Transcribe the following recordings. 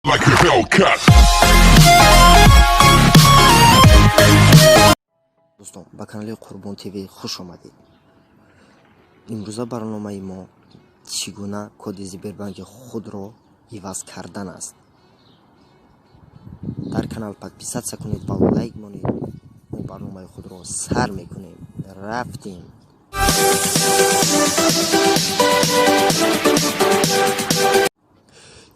like a Hellcat. دوستان به کانال قربان تیوی خوش آمدید. امروزه برنامه ما چگونه کد زیبربانک خود را عوض کردن است. در کانال подписаться کنید و لایک مانید. ما برنامه خود را سر میکنیم. رفتیم.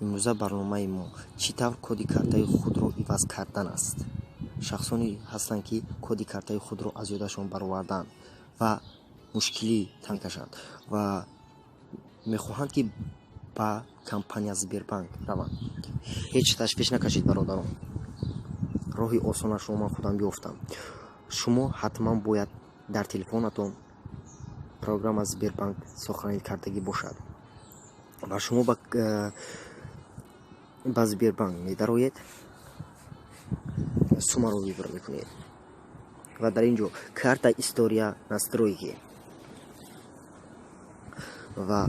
امروزه برنامه ما چطور کد کارت خود را عوض کردن است. شخصانی هستند که کد کارت خود را از یادشان برآوردند و مشکلی تنگ کشند و میخواهند که با کمپانی زیبربانک روند. هیچ تشویش نکشید برادران. راهی آسان شما خودم بیفتم. شما حتما باید در تلفنتون پروگرام از زیبربانک ساختن کردگی باشد و شما با زیبربانک می‌دروید، сума رو выбор میکنید و در اینجا карта история настройки و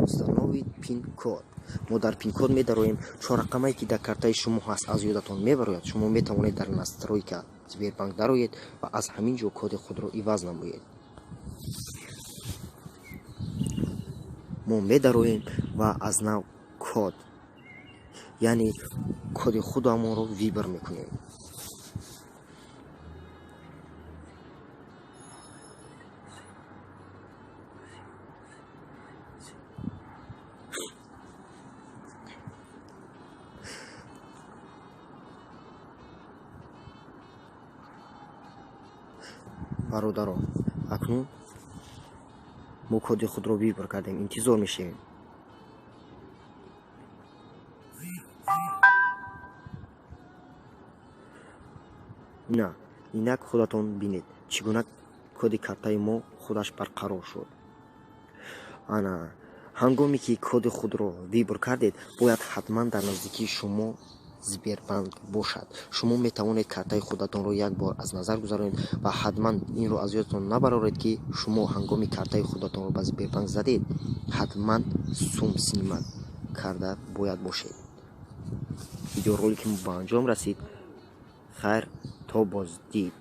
установить пин код. ما در пин код می‌درویم. 4 رقمی که در کارت شما هست از یادتون میبرید. شما میتوانید در настройка زیبربانک دروید و از همین جا کد خود رو عوض نمایید. ما می‌درویم و از نو کد یعنی کد خودمون رو ویبر میکنیم. برادران اکنون ما کد خود رو ویبر کردیم. انتظار میشیم. نه اینک خودتون بینید چگونه کد کارت ما خودش برقرار شد. انا هنگامی که کد خود رو ویبر کردید باید حتما در نزدیکی شما زیبربانک باشد. شما میتوانید کارت خودتون رو یک بار از نظر گذارید و حتما این رو از یادتون نبرید که شما هنگامی کارت خودتون رو به زیبربانک زدید حتما سوم سینما کرده باید باشید. ویدیو رولیک ما به انجام رسید. خیر تا بازدید.